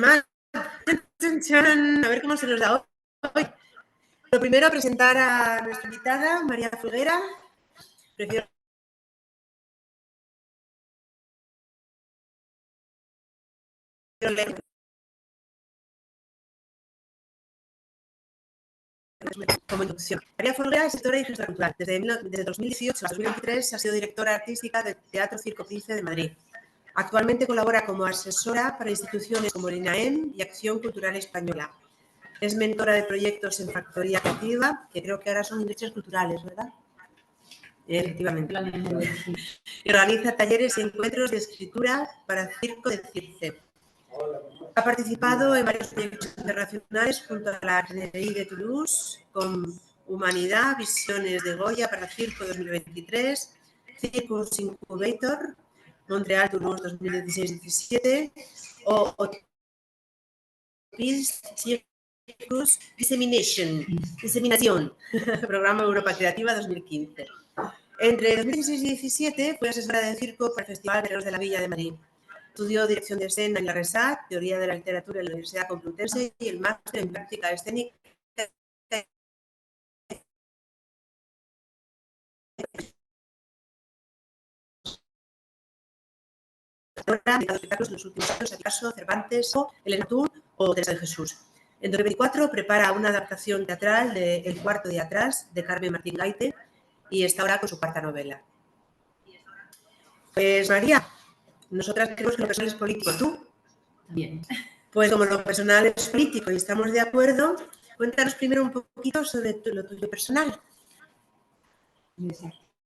A ver cómo se nos da hoy. Lo primero, presentar a nuestra invitada, María Folguera. Prefiero leer como introducción. María Folguera es escritora y gestora cultural. Desde 2018 a 2023 ha sido directora artística del Teatro Circo Price de Madrid. Actualmente colabora como asesora para instituciones como el INAEM y Acción Cultural Española. Es mentora de proyectos en Factoría Creativa, que creo que ahora son industrias culturales, ¿verdad? Efectivamente. Y realiza talleres y encuentros de escritura para Circo de Circe. Ha participado en varios proyectos internacionales junto a la Generalitat de Toulouse, con Humanidad, Visiones de Goya para Circo 2023, Circus Incubator, Montreal Toulouse 2016-17 o Circus Diseminación, Programa Europa Creativa 2015. Entre 2016 y 2017 fue asesora de circo para el Festival Guerreros de la Villa de Madrid. Estudió dirección de escena en la RESAC, teoría de la literatura en la Universidad Complutense y el máster en práctica escénica ha dedicado espectáculos en los últimos años a Picasso, Cervantes, Elena Tour o Teresa de Jesús. En 2024 prepara una adaptación teatral de El cuarto de atrás, de Carmen Martín Gaite, y está ahora con su cuarta novela. Pues María, nosotras creemos que lo personal es político. ¿Tú? Bien. Pues como lo personal es político y estamos de acuerdo, cuéntanos primero un poquito sobre lo tuyo personal.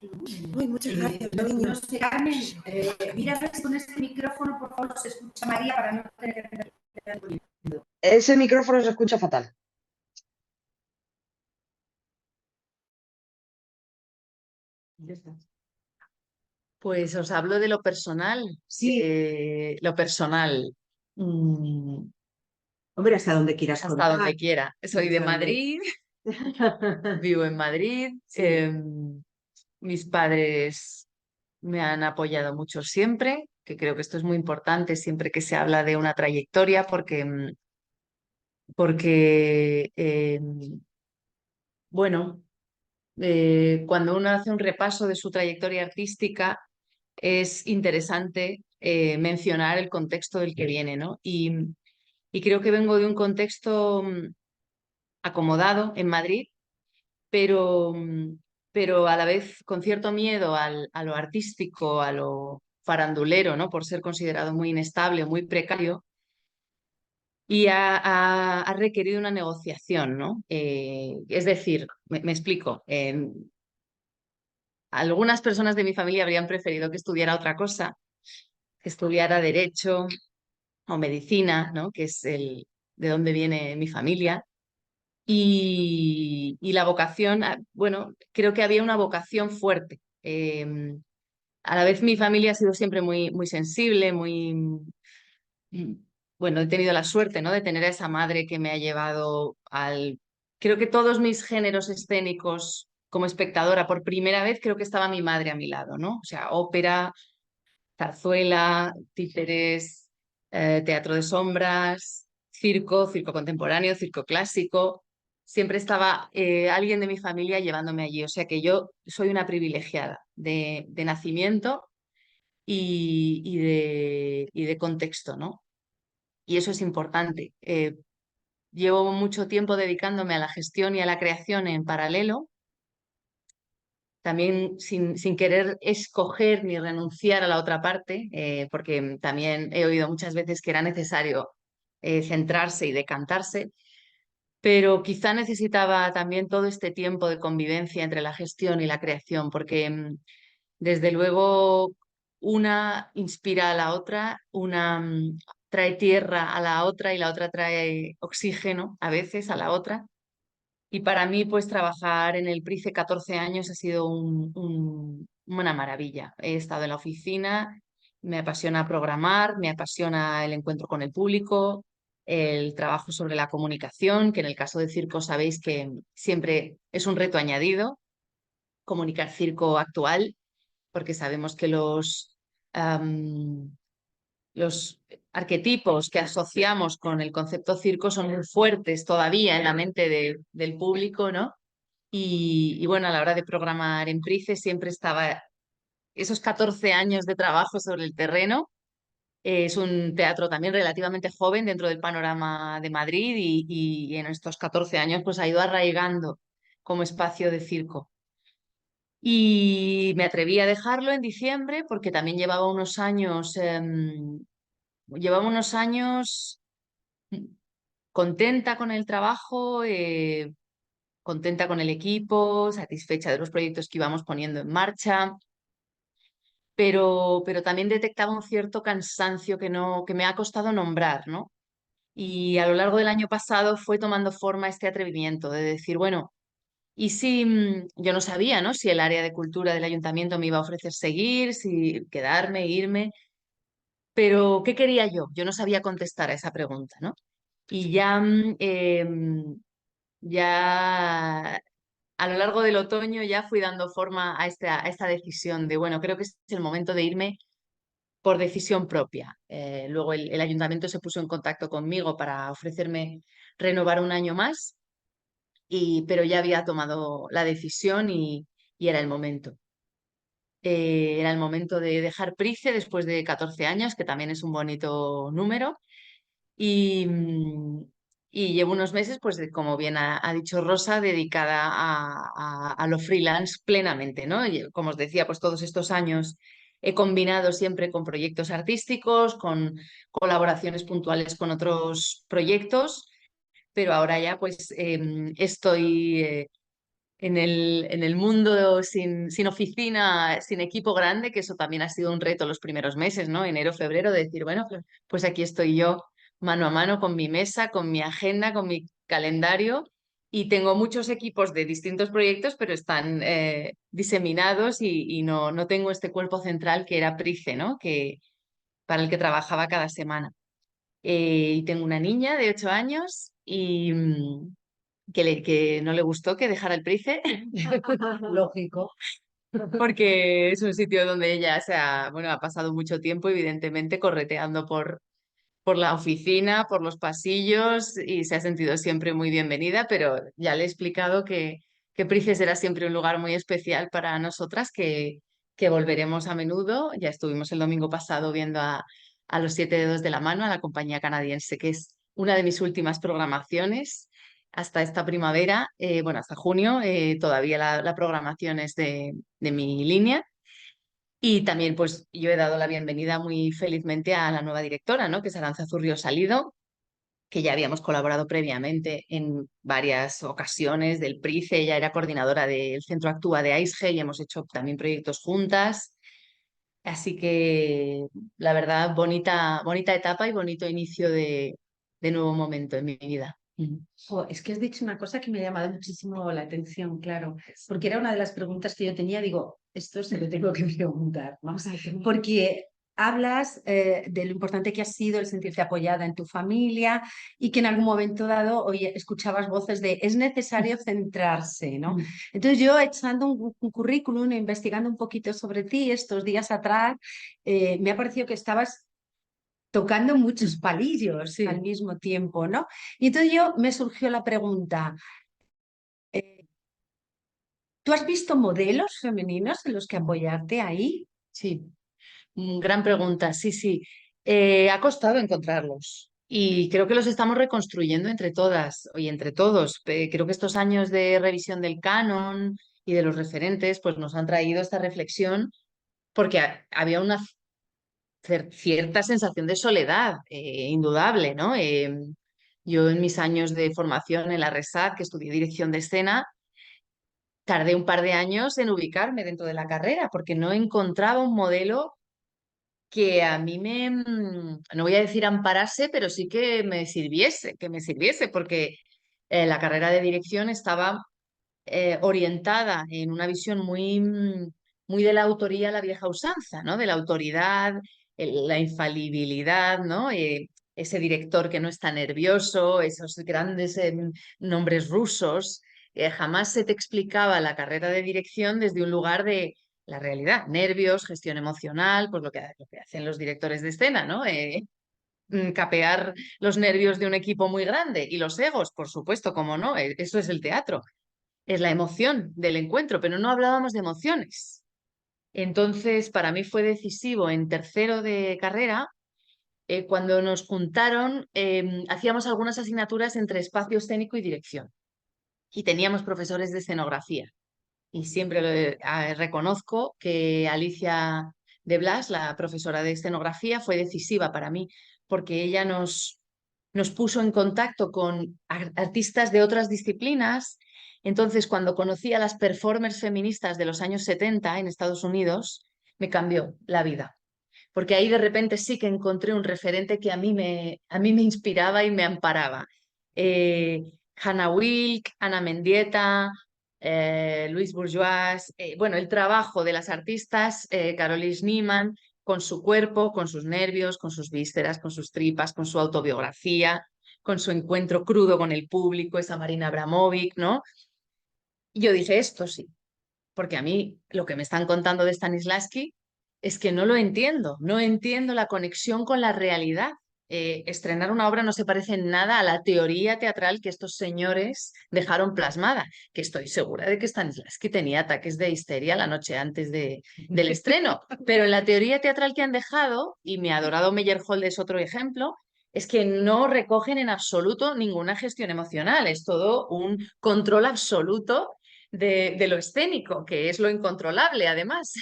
Uy, muchas gracias. No sé, Carmen, mira a ver si con este micrófono, por favor, se escucha María para no tener que... Ese micrófono se escucha fatal. Ya está. Pues os hablo de lo personal. Sí. Lo personal. Hombre, hasta donde quieras Hasta contar. donde quiera. Soy de Madrid, vivo en Madrid. Sí. Mis padres me han apoyado mucho siempre, que creo que esto es muy importante siempre que se habla de una trayectoria, porque bueno, cuando uno hace un repaso de su trayectoria artística, es interesante mencionar el contexto del que viene, ¿no? Y creo que vengo de un contexto acomodado en Madrid, pero, pero a la vez con cierto miedo a lo artístico, a lo farandulero, ¿no? Por ser considerado muy inestable, muy precario. Y ha requerido una negociación, ¿no? Es decir, me explico. Algunas personas de mi familia habrían preferido que estudiara otra cosa, que estudiara derecho o medicina, ¿no? Que es de donde viene mi familia. Y la vocación, bueno, creo que había una vocación fuerte. A la vez mi familia ha sido siempre muy, muy sensible, bueno, he tenido la suerte, ¿no? De tener a esa madre que me ha llevado al... Creo que todos mis géneros escénicos como espectadora, por primera vez creo que estaba mi madre a mi lado, ¿no? O sea, ópera, zarzuela, títeres, teatro de sombras, circo contemporáneo, circo clásico. Siempre estaba alguien de mi familia llevándome allí. O sea que yo soy una privilegiada de nacimiento y de contexto, ¿no? Y eso es importante. Llevo mucho tiempo dedicándome a la gestión y a la creación en paralelo, también sin querer escoger ni renunciar a la otra parte, porque también he oído muchas veces que era necesario centrarse y decantarse, pero quizá necesitaba también todo este tiempo de convivencia entre la gestión y la creación, porque desde luego una inspira a la otra, una trae tierra a la otra y la otra trae oxígeno a veces a la otra. Y para mí, pues trabajar en el Price 14 años ha sido una maravilla. He estado en la oficina, me apasiona programar, me apasiona el encuentro con el público, el trabajo sobre la comunicación, que en el caso de circo sabéis que siempre es un reto añadido, comunicar circo actual, porque sabemos que los arquetipos que asociamos con el concepto circo son muy fuertes todavía en la mente del público, ¿no? Y bueno, a la hora de programar en Price siempre estaba esos 14 años de trabajo sobre el terreno. Es un teatro también relativamente joven dentro del panorama de Madrid y en estos 14 años pues ha ido arraigando como espacio de circo. Y me atreví a dejarlo en diciembre porque también llevaba unos años contenta con el trabajo, contenta con el equipo, satisfecha de los proyectos que íbamos poniendo en marcha, pero también detectaba un cierto cansancio que me ha costado nombrar, ¿no? Y a lo largo del año pasado fue tomando forma este atrevimiento de decir, bueno, y si yo no sabía, ¿no? Si el área de cultura del ayuntamiento me iba a ofrecer seguir, si quedarme, irme, pero ¿qué quería yo? Yo no sabía contestar a esa pregunta, ¿no? Y ya a lo largo del otoño ya fui dando forma a esta decisión de, bueno, creo que es el momento de irme por decisión propia. Luego el ayuntamiento se puso en contacto conmigo para ofrecerme renovar un año más, pero ya había tomado la decisión y era el momento. Era el momento de dejar Price después de 14 años, que también es un bonito número. Y, y llevo unos meses, pues como bien ha dicho Rosa, dedicada a lo freelance plenamente, ¿no? Y, como os decía, pues todos estos años he combinado siempre con proyectos artísticos, con colaboraciones puntuales con otros proyectos, pero ahora ya pues estoy en el mundo sin oficina, sin equipo grande, que eso también ha sido un reto los primeros meses, ¿no? Enero, febrero, de decir, bueno, pues aquí estoy yo mano a mano con mi mesa, con mi agenda, con mi calendario. Y tengo muchos equipos de distintos proyectos, pero están diseminados y no tengo este cuerpo central que era Price, ¿no? Para el que trabajaba cada semana. Y tengo una niña de 8 años y, que no le gustó que dejara el Price. Lógico. Porque es un sitio donde ella bueno, ha pasado mucho tiempo, evidentemente, correteando por la oficina, por los pasillos y se ha sentido siempre muy bienvenida, pero ya le he explicado que Price será siempre un lugar muy especial para nosotras, que volveremos a menudo. Ya estuvimos el domingo pasado viendo a los Siete Dedos de la Mano, a la compañía canadiense, que es una de mis últimas programaciones hasta esta primavera, bueno, hasta junio, todavía la programación es de mi línea. Y también pues yo he dado la bienvenida muy felizmente a la nueva directora, ¿no? Que es Arantxa Salido, que ya habíamos colaborado previamente en varias ocasiones del Price. Ella era coordinadora del Centro Actúa de AISGE y hemos hecho también proyectos juntas. Así que la verdad, bonita etapa y bonito inicio de nuevo momento en mi vida. Jo, es que has dicho una cosa que me ha llamado muchísimo la atención, claro, porque era una de las preguntas que yo tenía, digo, esto se lo tengo que preguntar, ¿no? Porque hablas de lo importante que ha sido el sentirte apoyada en tu familia y que en algún momento dado, oye, escuchabas voces de es necesario centrarse, ¿no? Entonces yo echando un currículum, investigando un poquito sobre ti estos días atrás, me ha parecido que estabas tocando muchos palillos Sí. al mismo tiempo, ¿no? Y entonces me surgió la pregunta, ¿tú has visto modelos femeninos en los que apoyarte ahí? Sí, gran pregunta. Sí, sí. Ha costado encontrarlos y creo que los estamos reconstruyendo entre todas y entre todos. Creo que estos años de revisión del canon y de los referentes pues nos han traído esta reflexión porque había una cierta sensación de soledad, indudable, ¿no? Yo en mis años de formación en la RESAD, que estudié dirección de escena, tardé un par de años en ubicarme dentro de la carrera porque no encontraba un modelo que a mí no voy a decir amparase, pero sí que me sirviese, porque la carrera de dirección estaba orientada en una visión muy de la autoría a la vieja usanza, ¿no? De la autoridad, la infalibilidad, ¿no? Ese director que no está nervioso, esos grandes nombres rusos. Jamás se te explicaba la carrera de dirección desde un lugar la realidad. Nervios, gestión emocional, pues lo que hacen los directores de escena, ¿no? Capear los nervios de un equipo muy grande y los egos, por supuesto, como no, eso es el teatro, es la emoción del encuentro, pero no hablábamos de emociones. Entonces, para mí fue decisivo en tercero de carrera, cuando nos juntaron, hacíamos algunas asignaturas entre espacio escénico y dirección y teníamos profesores de escenografía. Y siempre reconozco que Alicia de Blas, la profesora de escenografía, fue decisiva para mí, porque ella nos puso en contacto con artistas de otras disciplinas. Entonces, cuando conocí a las performers feministas de los años 70 en Estados Unidos, me cambió la vida. Porque ahí de repente sí que encontré un referente que a mí me inspiraba y me amparaba. Eh, Hannah Wilk, Ana Mendieta, Louise Bourgeois, bueno, el trabajo de las artistas, Caroline Schneemann, con su cuerpo, con sus nervios, con sus vísceras, con sus tripas, con su autobiografía, con su encuentro crudo con el público, esa Marina Abramovic, ¿no? Y yo dije, esto sí, porque a mí lo que me están contando de Stanislavski es que no lo entiendo, no entiendo la conexión con la realidad. Estrenar una obra no se parece en nada a la teoría teatral que estos señores dejaron plasmada, que estoy segura de que Stanislavski tenía ataques de histeria la noche antes del estreno, pero en la teoría teatral que han dejado, y mi adorado Meyerhold es otro ejemplo, es que no recogen en absoluto ninguna gestión emocional, es todo un control absoluto de lo escénico, que es lo incontrolable además.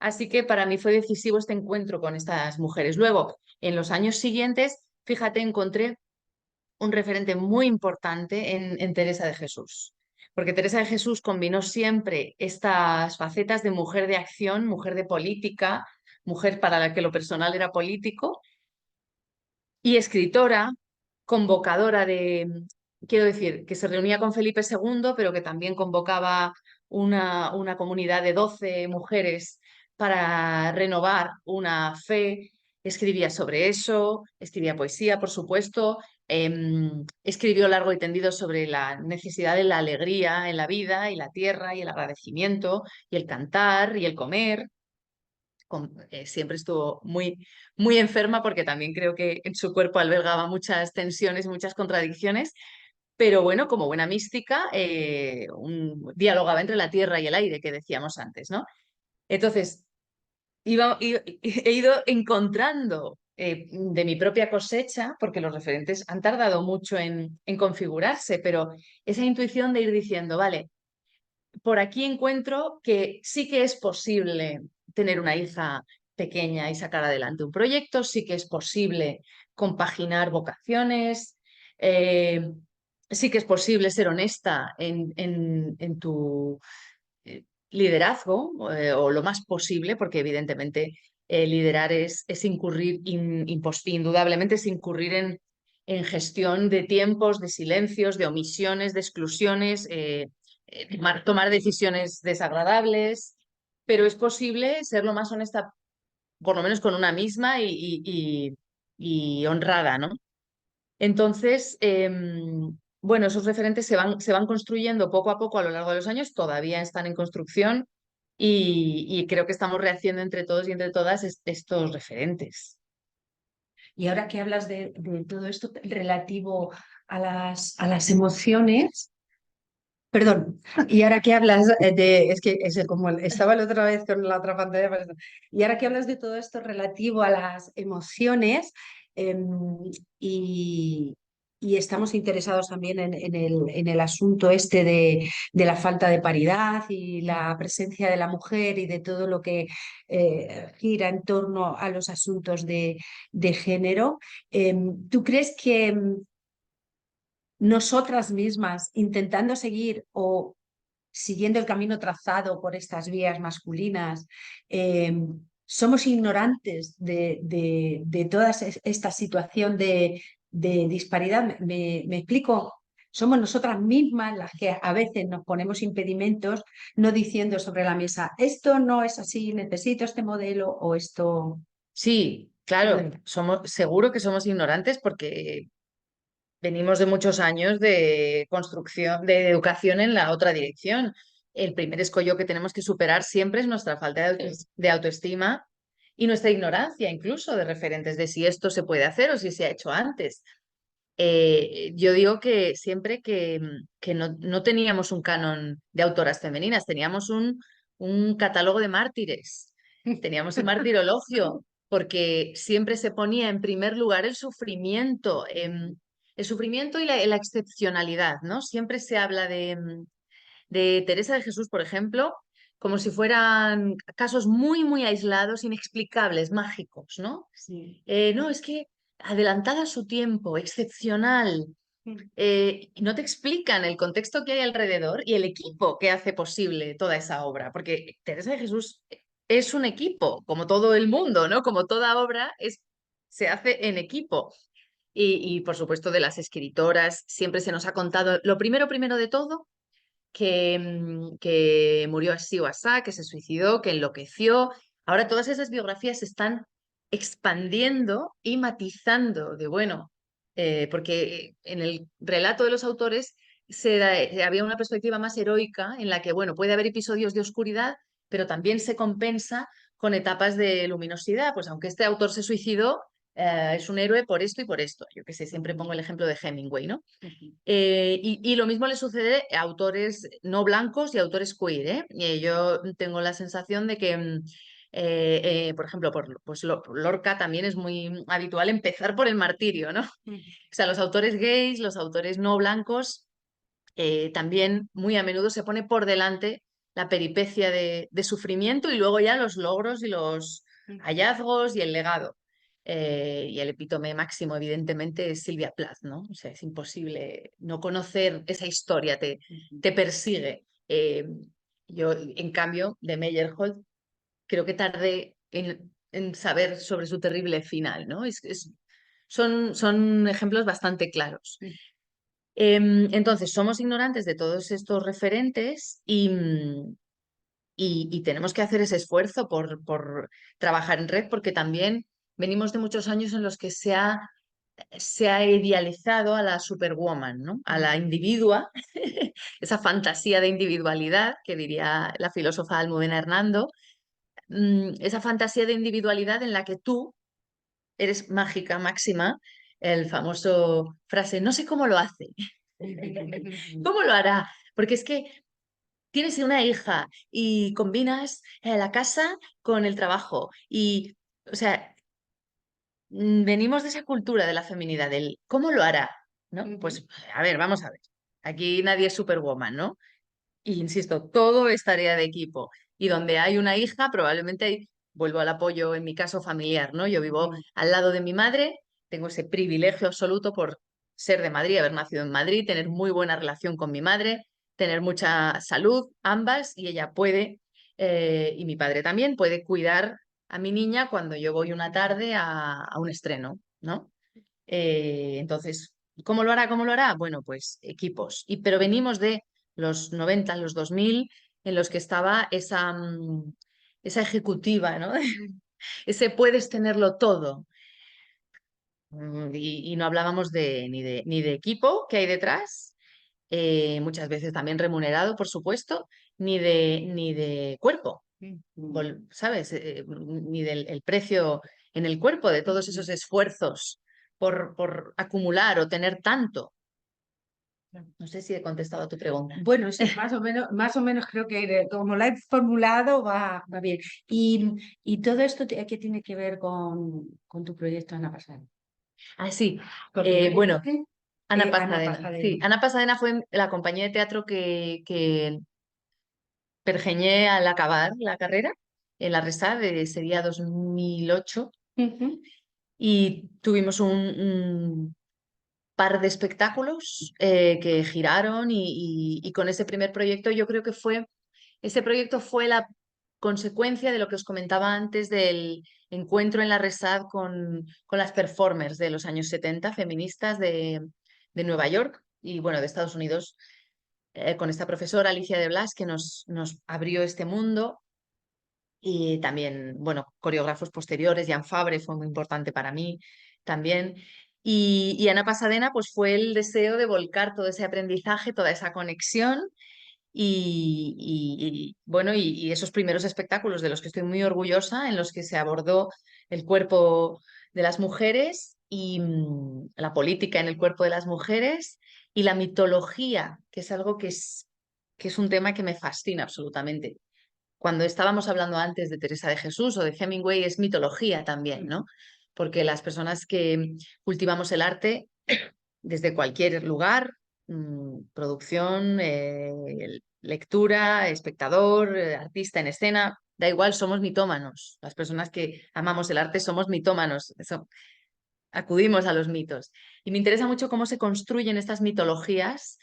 Así que para mí fue decisivo este encuentro con estas mujeres. Luego, en los años siguientes, fíjate, encontré un referente muy importante en Teresa de Jesús, porque Teresa de Jesús combinó siempre estas facetas de mujer de acción, mujer de política, mujer para la que lo personal era político, y escritora, convocadora quiero decir, que se reunía con Felipe II, pero que también convocaba una comunidad de 12 mujeres para renovar una fe. Escribía sobre eso, escribía poesía, por supuesto, escribió largo y tendido sobre la necesidad de la alegría en la vida y la tierra y el agradecimiento y el cantar y el comer. Siempre estuvo muy enferma porque también creo que en su cuerpo albergaba muchas tensiones, muchas contradicciones, pero bueno, como buena mística, dialogaba entre la tierra y el aire, que decíamos antes, ¿no? Entonces, he ido encontrando de mi propia cosecha, porque los referentes han tardado mucho en configurarse, pero esa intuición de ir diciendo, vale, por aquí encuentro que sí que es posible tener una hija pequeña y sacar adelante un proyecto, sí que es posible compaginar vocaciones, sí que es posible ser honesta en tu liderazgo, o lo más posible, porque evidentemente liderar es incurrir, indudablemente es incurrir en gestión de tiempos, de silencios, de omisiones, de exclusiones, tomar decisiones desagradables, pero es posible ser lo más honesta, por lo menos con una misma y honrada, ¿no? Entonces, bueno, esos referentes se van construyendo poco a poco a lo largo de los años, todavía están en construcción y creo que estamos rehaciendo entre todos y entre todas estos referentes. Y ahora que hablas de todo esto relativo a las emociones, perdón, y ahora que hablas es que como estaba la otra vez con la otra pantalla, y ahora que hablas de todo esto relativo a las emociones, em, y, y estamos interesados también en el asunto este de la falta de paridad y la presencia de la mujer y de todo lo que gira en torno a los asuntos de género. ¿Tú crees que nosotras mismas, intentando seguir o siguiendo el camino trazado por estas vías masculinas, somos ignorantes de toda esta situación de disparidad? Me explico. Somos nosotras mismas las que a veces nos ponemos impedimentos, no diciendo sobre la mesa, esto no es así, necesito este modelo o esto. Sí, claro, seguro que somos ignorantes porque venimos de muchos años de construcción, de educación en la otra dirección. el primer escollo que tenemos que superar siempre es nuestra falta de autoestima y nuestra ignorancia incluso de referentes de si esto se puede hacer o si se ha hecho antes. Yo digo que siempre que no teníamos un canon de autoras femeninas, teníamos un catálogo de mártires, teníamos un martirologio, porque siempre se ponía en primer lugar el sufrimiento y la excepcionalidad, ¿no? Siempre se habla de Teresa de Jesús, por ejemplo, como si fueran casos muy, muy aislados, inexplicables, mágicos, ¿no? Sí. No, es que adelantada a su tiempo, excepcional, y no te explican el contexto que hay alrededor y el equipo que hace posible toda esa obra, porque Teresa de Jesús es un equipo, como todo el mundo, ¿no? Como toda obra se hace en equipo. Y, por supuesto de las escritoras, siempre se nos ha contado lo primero de todo, que murió así o asá, que se suicidó, que enloqueció. Ahora todas esas biografías se están expandiendo y matizando de bueno, porque en el relato de los autores había una perspectiva más heroica en la que, bueno, puede haber episodios de oscuridad, pero también se compensa con etapas de luminosidad. Pues aunque este autor se suicidó, es un héroe por esto y por esto. Yo que sé, siempre pongo el ejemplo de Hemingway, ¿no? Y lo mismo le sucede a autores no blancos y autores queer, ¿eh? Yo tengo la sensación de que, por ejemplo, pues Lorca también es muy habitual empezar por el martirio, ¿no? O sea, los autores gays, los autores no blancos, también muy a menudo se pone por delante la peripecia de sufrimiento y luego ya los logros y los hallazgos y el legado. Y el epítome máximo, evidentemente, es Silvia Plath, ¿no? O sea, es imposible no conocer esa historia, te persigue. Yo, en cambio, de Meyerhold, creo que tardé en saber sobre su terrible final, ¿no? Son ejemplos bastante claros. Entonces, somos ignorantes de todos estos referentes y tenemos que hacer ese esfuerzo por trabajar en red, porque también venimos de muchos años en los que se ha idealizado a la superwoman, ¿no? A la individua, esa fantasía de individualidad que diría la filósofa Almudena Hernando, esa fantasía de individualidad en la que tú eres mágica, máxima, el famoso frase, no sé cómo lo hace. ¿Cómo lo hará? Porque es que tienes una hija y combinas la casa con el trabajo. Y, o sea, venimos de esa cultura de la feminidad, del ¿cómo lo hará? ¿No? Pues, a ver, vamos a ver. Aquí nadie es superwoman, ¿no? Y insisto, todo es tarea de equipo. Y donde hay una hija, probablemente vuelvo al apoyo, en mi caso, familiar, ¿no? Yo vivo al lado de mi madre, tengo ese privilegio absoluto por ser de Madrid, haber nacido en Madrid, tener muy buena relación con mi madre, tener mucha salud, ambas, y ella puede, y mi padre también, puede cuidar a mi niña cuando yo voy una tarde a un estreno, ¿no? Entonces, ¿cómo lo hará? ¿Cómo lo hará? Bueno, pues equipos. Pero venimos de los 90, los 2000, en los que estaba esa ejecutiva, ¿no? Ese puedes tenerlo todo. Y no hablábamos ni de equipo que hay detrás, muchas veces también remunerado, por supuesto, ni de cuerpo, ¿sabes? Ni del el precio en el cuerpo de todos esos esfuerzos por acumular o tener tanto. No sé si he contestado a tu pregunta. Bueno, sí, más o menos creo que como la he formulado va bien. Y todo esto, ¿qué tiene que ver con tu proyecto, Ana Pasada? Ah, sí. Porque Bueno, Ana Ana Pasadena. Pasadena. Sí, Ana Pasadena fue la compañía de teatro que pergeñé al acabar la carrera en la RESAD, sería 2008, y tuvimos un par de espectáculos que giraron y con ese primer proyecto yo creo que ese proyecto fue la consecuencia de lo que os comentaba antes del encuentro en la RESAD con las performers de los años 70, feministas de Nueva York y bueno, de Estados Unidos, con esta profesora Alicia de Blas que nos abrió este mundo. Y también, bueno, coreógrafos posteriores, Jan Fabre fue muy importante para mí también. Y Ana Pasadena, pues fue el deseo de volcar todo ese aprendizaje, toda esa conexión Bueno, y esos primeros espectáculos de los que estoy muy orgullosa, en los que se abordó el cuerpo de las mujeres y la política en el cuerpo de las mujeres y la mitología, que es algo que es un tema que me fascina absolutamente. Cuando estábamos hablando antes de Teresa de Jesús o de Hemingway, es mitología también, ¿no? Porque las personas que cultivamos el arte desde cualquier lugar, producción, lectura, espectador, artista en escena, da igual, somos mitómanos. Las personas que amamos el arte somos mitómanos, acudimos a los mitos. Y me interesa mucho cómo se construyen estas mitologías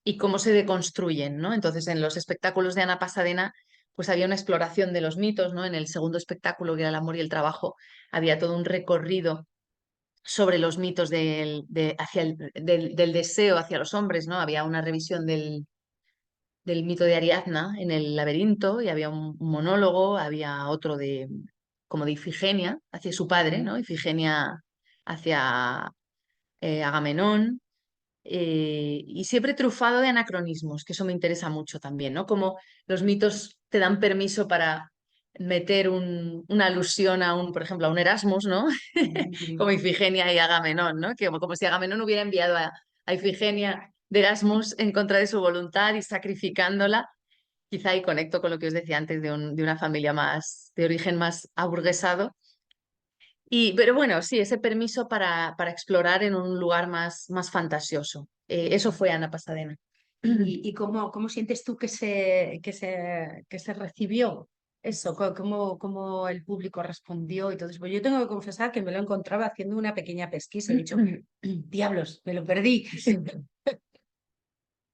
y cómo se deconstruyen, ¿no? Entonces, en los espectáculos de Ana Pasadena, pues había una exploración de los mitos, ¿no? En el segundo espectáculo, que era El amor y el trabajo, había todo un recorrido sobre los mitos del deseo hacia los hombres, ¿no? Había una revisión del mito de Ariadna en el laberinto y había un monólogo, había otro como de Ifigenia hacia su padre, ¿no? Ifigenia hacia Agamenón, y siempre trufado de anacronismos, que eso me interesa mucho también, ¿no? Como los mitos te dan permiso para meter una alusión por ejemplo, a un Erasmus, ¿no? Como Ifigenia y Agamenón, ¿no? Que como si Agamenón hubiera enviado a Ifigenia de Erasmus en contra de su voluntad y sacrificándola. Quizá ahí conecto con lo que os decía antes de una familia de origen más aburguesado. Pero bueno, sí, ese permiso para explorar en un lugar más fantasioso. Eso fue Ana Pasadena. ¿Y cómo sientes tú que se recibió eso? ¿Cómo el público respondió? Y todo eso? Pues yo tengo que confesar que me lo encontraba haciendo una pequeña pesquisa. He dicho, diablos, me lo perdí.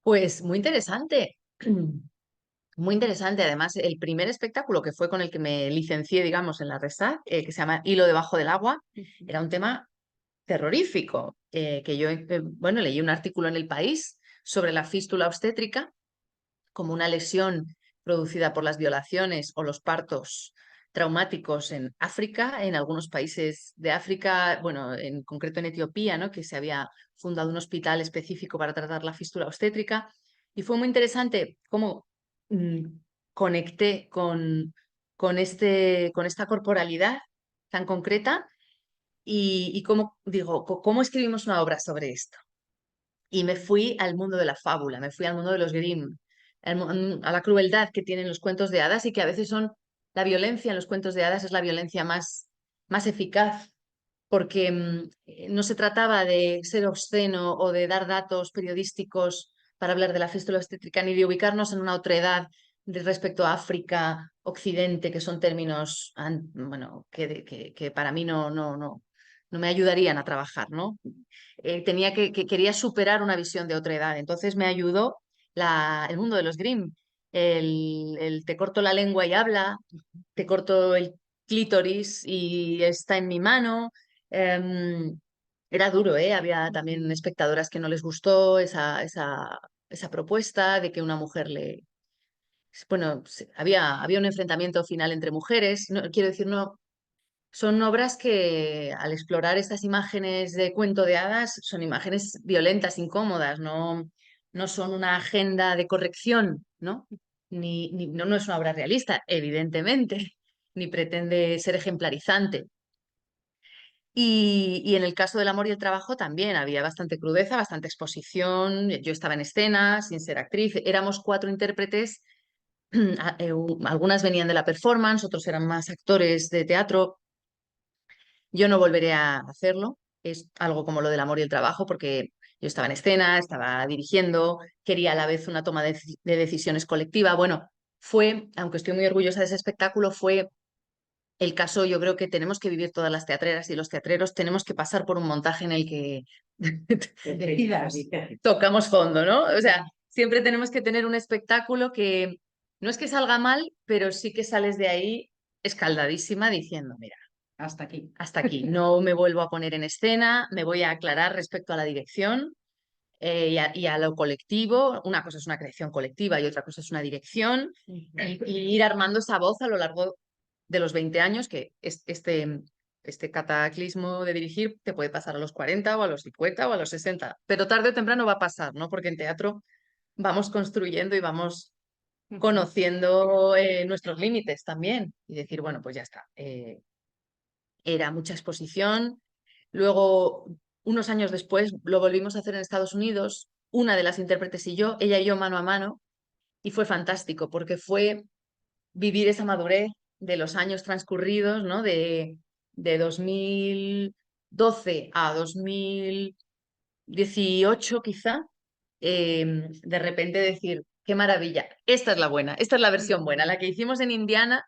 Pues muy interesante. Muy interesante. Además, el primer espectáculo que fue con el que me licencié, digamos, en la RESAC, que se llama Hilo debajo del agua, era un tema terrorífico, que yo, bueno, leí un artículo en El País sobre la fístula obstétrica como una lesión producida por las violaciones o los partos traumáticos en África, en algunos países de África, bueno, en concreto en Etiopía, ¿no? Que se había fundado un hospital específico para tratar la fístula obstétrica. Y fue muy interesante cómo mm, conecté con esta corporalidad tan concreta y cómo, digo, ¿cómo escribimos una obra sobre esto? Y me fui al mundo de la fábula, me fui al mundo de los Grimm, a la crueldad que tienen los cuentos de hadas y que a veces la violencia en los cuentos de hadas es la violencia más eficaz, porque no se trataba de ser obsceno o de dar datos periodísticos para hablar de la fístula obstétrica, ni de ubicarnos en una otredad respecto a África, Occidente, que son términos bueno, que para mí no me ayudarían a trabajar, ¿no? Quería superar una visión de otra edad. Entonces me ayudó el mundo de los Grimm. El te corto la lengua y habla, te corto el clítoris y está en mi mano. Em, Era duro, ¿eh? Había también espectadoras que no les gustó esa propuesta de que una mujer Bueno, había un enfrentamiento final entre mujeres. No, quiero decir, no, son obras que al explorar estas imágenes de cuento de hadas son imágenes violentas, incómodas, no son una agenda de corrección, ¿no? No es una obra realista, evidentemente, ni pretende ser ejemplarizante. Y en el caso del amor y el trabajo también había bastante crudeza, bastante exposición. Yo estaba en escena, sin ser actriz. Éramos 4 intérpretes. Algunas venían de la performance, otros eran más actores de teatro. Yo no volveré a hacerlo. Es algo como lo del amor y el trabajo, porque yo estaba en escena, estaba dirigiendo, quería a la vez una toma de decisiones colectiva. Bueno, aunque estoy muy orgullosa de ese espectáculo, fue el caso. Yo creo que tenemos que vivir todas las teatreras y los teatreros tenemos que pasar por un montaje en el que Decidas. tocamos fondo, ¿no? O sea, siempre tenemos que tener un espectáculo que no es que salga mal, pero sí que sales de ahí escaldadísima diciendo, mira, Hasta aquí. hasta aquí, no me vuelvo a poner en escena, me voy a aclarar respecto a la dirección y a lo colectivo. Una cosa es una creación colectiva y otra cosa es una dirección, y ir armando esa voz a lo largo de los 20 años, que este cataclismo de dirigir te puede pasar a los 40 o a los 50 o a los 60, pero tarde o temprano va a pasar, ¿no? Porque en teatro vamos construyendo y vamos conociendo nuestros límites también y decir, bueno, pues ya está. Era mucha exposición. Luego, unos años después, lo volvimos a hacer en Estados Unidos, una de las intérpretes y yo, ella y yo mano a mano, y fue fantástico porque fue vivir esa madurez de los años transcurridos, ¿no? De 2012 a 2018 quizá, de repente decir, qué maravilla, esta es la buena, esta es la versión buena, la que hicimos en Indiana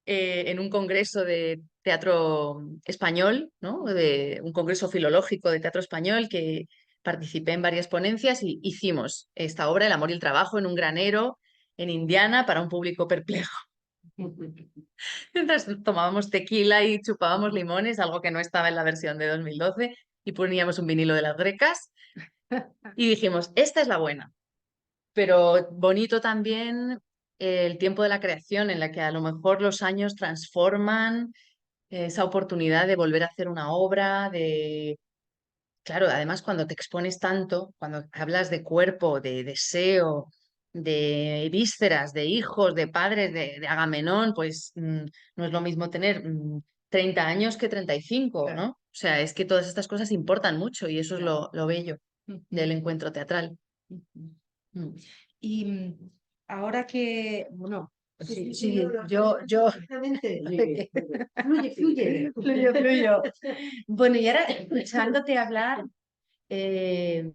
en un congreso de teatro español, ¿no? De un congreso filológico de teatro español que participé en varias ponencias y hicimos esta obra, El amor y el trabajo, en un granero en Indiana para un público perplejo. Mientras tomábamos tequila y chupábamos limones, algo que no estaba en la versión de 2012, y poníamos un vinilo de las Grecas y dijimos, esta es la buena. Pero bonito también el tiempo de la creación, en la que a lo mejor los años transforman esa oportunidad de volver a hacer una obra, de... Claro, además cuando te expones tanto, cuando hablas de cuerpo, de deseo, de vísceras, de hijos, de padres, de Agamenón, pues no es lo mismo tener 30 años que 35, ¿no? O sea, es que todas estas cosas importan mucho y eso es lo bello del encuentro teatral. Mm. Y ahora que, bueno, Sí, sí, no, yo, exactamente. Fluye, fluye. fluyo. Bueno, y ahora escuchándote hablar, eh,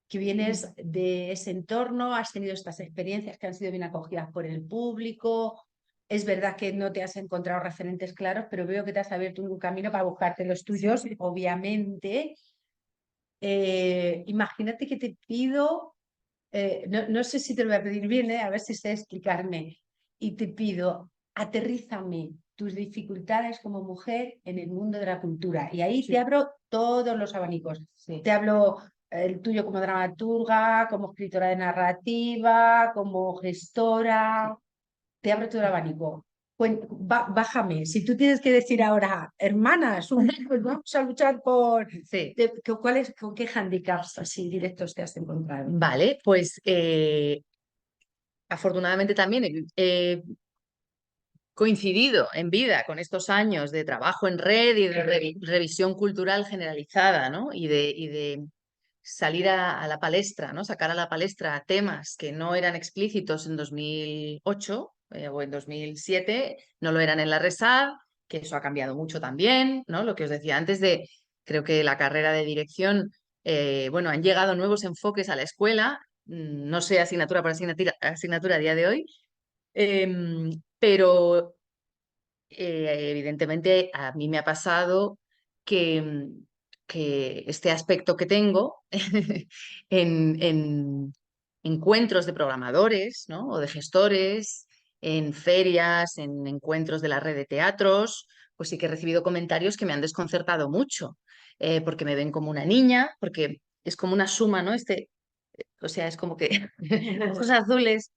que vienes de ese entorno, has tenido estas experiencias que han sido bien acogidas por el público. Es verdad que no te has encontrado referentes claros, pero veo que te has abierto un camino para buscarte los tuyos, obviamente. Imagínate que te pido, no sé si te lo voy a pedir bien, a ver si sé explicarme, y te pido, aterrízame tus dificultades como mujer en el mundo de la cultura. Y ahí te abro todos los abanicos. Sí. Te hablo el tuyo como dramaturga, como escritora de narrativa, como gestora, te abro todo el abanico. Bájame, si tú tienes que decir ahora, hermanas, pues vamos a luchar por... Sí. ¿Con qué handicaps así directos te has encontrado? Vale, pues afortunadamente también he coincidido en vida con estos años de trabajo en red y de revisión cultural generalizada, ¿no? Y de salir a la palestra, ¿no? Sacar a la palestra temas que no eran explícitos en 2008 o en 2007, no lo eran en la RESAD, que eso ha cambiado mucho también, ¿no? Lo que os decía antes de, creo que la carrera de dirección, bueno, han llegado nuevos enfoques a la escuela, no sé asignatura por asignatura a día de hoy, pero evidentemente a mí me ha pasado que, que este aspecto que tengo en encuentros de programadores, ¿no? O de gestores, en ferias, en encuentros de la red de teatros, pues sí que he recibido comentarios que me han desconcertado mucho, porque me ven como una niña, porque es como una suma, ¿no? O sea, es como que ojos azules,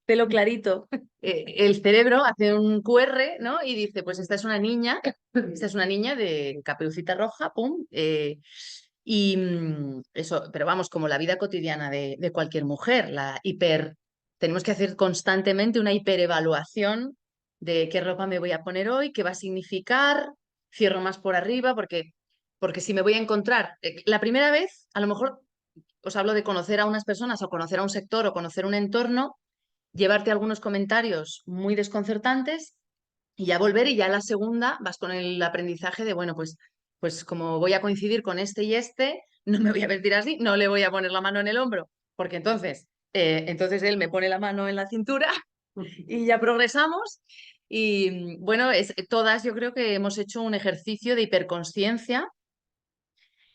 pelo clarito, el cerebro hace un QR, ¿no? Y dice, pues esta es una niña de caperucita roja, pum. Y eso, pero vamos, como la vida cotidiana de cualquier mujer, tenemos que hacer constantemente una hiperevaluación de qué ropa me voy a poner hoy, qué va a significar, cierro más por arriba, porque si me voy a encontrar, la primera vez, a lo mejor os hablo de conocer a unas personas o conocer a un sector o conocer un entorno, llevarte algunos comentarios muy desconcertantes y ya volver y ya la segunda vas con el aprendizaje de, bueno, pues como voy a coincidir con este y este, no me voy a vestir así, no le voy a poner la mano en el hombro, porque entonces él me pone la mano en la cintura y ya progresamos. Y bueno, todas yo creo que hemos hecho un ejercicio de hiperconsciencia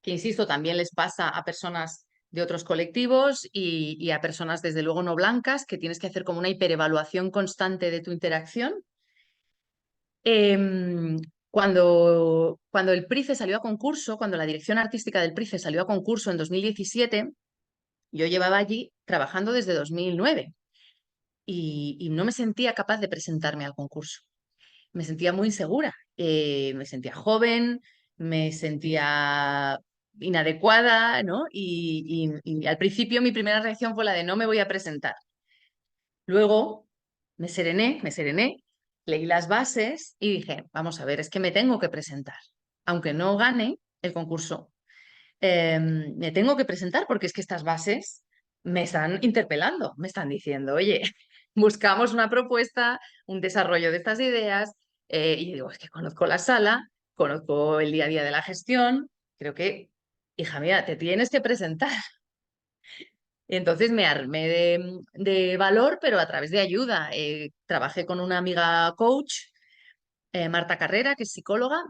que, insisto, también les pasa a personas de otros colectivos y a personas, desde luego, no blancas, que tienes que hacer como una hiperevaluación constante de tu interacción. Cuando el PRICE salió a concurso, cuando la dirección artística del PRICE salió a concurso en 2017, yo llevaba allí trabajando desde 2009 y no me sentía capaz de presentarme al concurso. Me sentía muy insegura, me sentía joven, me sentía inadecuada, ¿no? Y al principio mi primera reacción fue la de no me voy a presentar. Luego me serené, leí las bases y dije, vamos a ver, es que me tengo que presentar. Aunque no gane el concurso, me tengo que presentar porque es que estas bases me están interpelando, me están diciendo, oye, buscamos una propuesta, un desarrollo de estas ideas, y digo, es que conozco la sala, conozco el día a día de la gestión, creo que, hija mía, te tienes que presentar. Y entonces me armé de valor, pero a través de ayuda. Trabajé con una amiga coach, Marta Carrera, que es psicóloga,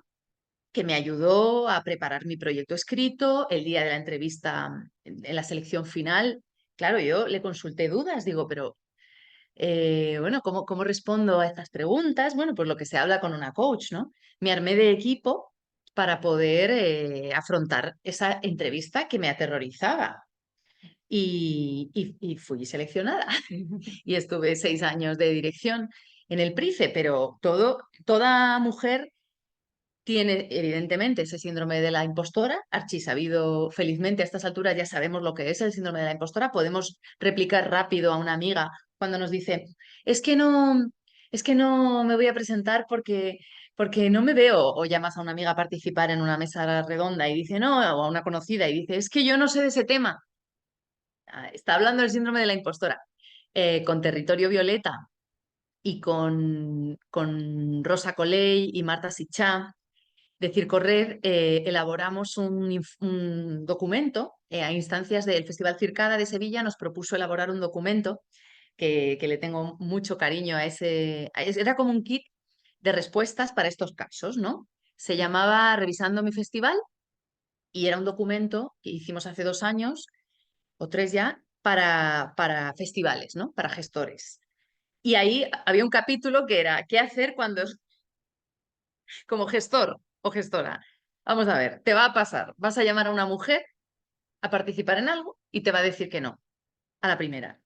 que me ayudó a preparar mi proyecto escrito. El día de la entrevista, en la selección final, claro, yo le consulté dudas, digo, pero bueno, ¿cómo respondo a estas preguntas? Bueno, pues lo que se habla con una coach, ¿no? Me armé de equipo para poder afrontar esa entrevista que me aterrorizaba. Y fui seleccionada y estuve 6 años de dirección en el PRICE, pero toda mujer tiene evidentemente ese síndrome de la impostora, archisabido felizmente a estas alturas ya sabemos lo que es el síndrome de la impostora, podemos replicar rápido a una amiga cuando nos dice, es que no, es que no me voy a presentar porque no me veo, o llamas a una amiga a participar en una mesa redonda y dice, no, o a una conocida y dice, es que yo no sé de ese tema. Está hablando del síndrome de la impostora. Con Territorio Violeta y con Rosa Coley y Marta Sichá de Circo Red, elaboramos un documento a instancias del Festival Circada de Sevilla. Nos propuso elaborar un documento que le tengo mucho cariño era como un kit de respuestas para estos casos, ¿no? Se llamaba Revisando mi festival y era un documento que hicimos hace 2 años o 3 ya para festivales, ¿no? Para gestores. Y ahí había un capítulo que era ¿qué hacer cuando como gestor o gestora? Vamos a ver, te va a pasar, vas a llamar a una mujer a participar en algo y te va a decir que no, a la primera.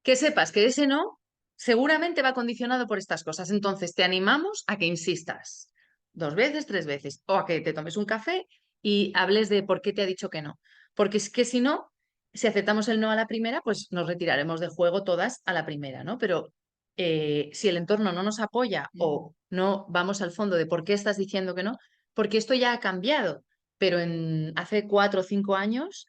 Que sepas que ese no seguramente va condicionado por estas cosas. Entonces te animamos a que insistas 2 veces, 3 veces, o a que te tomes un café y hables de por qué te ha dicho que no. Porque es que si no, si aceptamos el no a la primera, pues nos retiraremos de juego todas a la primera, ¿no? Pero si el entorno no nos apoya o no vamos al fondo de por qué estás diciendo que no, porque esto ya ha cambiado, pero hace 4 o 5 años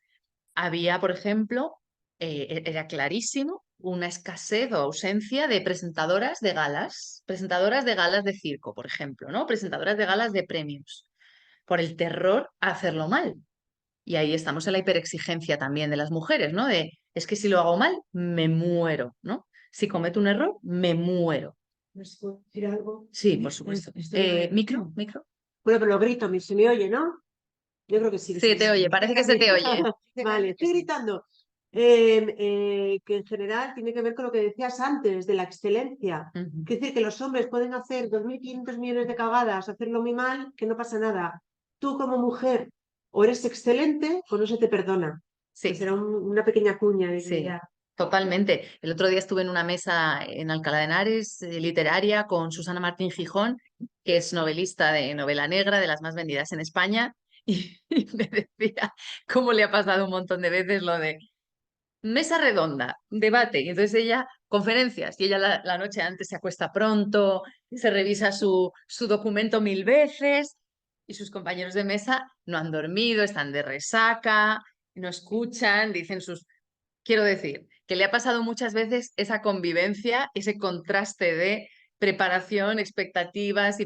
había, por ejemplo, era clarísimo una escasez o ausencia de presentadoras de galas de circo, por ejemplo, ¿no? Presentadoras de galas de premios, por el terror a hacerlo mal. Y ahí estamos en la hiperexigencia también de las mujeres, ¿no? Es que si lo hago mal, me muero, ¿no? Si cometo un error, me muero. ¿Les puedo decir algo? Sí, por supuesto. Micro. Bueno, pero lo grito, se me oye, ¿no? Yo creo que sí. Sí, te oye, parece que se te oye. Vale, estoy gritando. Que en general tiene que ver con lo que decías antes de la excelencia. Ujú. Es decir, que los hombres pueden hacer 2.500 millones de cagadas, hacerlo muy mal, que no pasa nada. Tú como mujer o eres excelente o no se te perdona. Sí. Pues era una pequeña cuña de Sí, ya. totalmente. El otro día estuve en una mesa en Alcalá de Henares, literaria, con Susana Martín Gijón, que es novelista de novela negra, de las más vendidas en España, y me decía cómo le ha pasado un montón de veces lo de mesa redonda, debate, y entonces ella, conferencias, y ella la noche antes se acuesta pronto, se revisa su documento 1000 veces, y sus compañeros de mesa no han dormido, están de resaca, no escuchan, dicen sus... Quiero decir, que le ha pasado muchas veces esa convivencia, ese contraste de preparación, expectativas,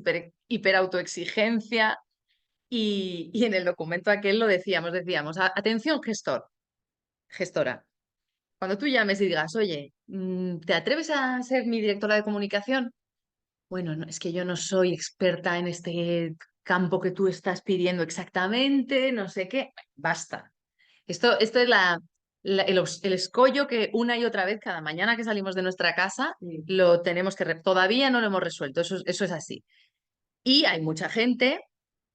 hiperautoexigencia, y en el documento aquel lo decíamos, atención gestora. Cuando tú llames y digas, oye, ¿te atreves a ser mi directora de comunicación? Bueno, no, es que yo no soy experta en este campo que tú estás pidiendo exactamente, no sé qué. Basta. Esto es el escollo que una y otra vez, cada mañana que salimos de nuestra casa, Sí. lo tenemos que... Todavía no lo hemos resuelto, eso es así. Y hay mucha gente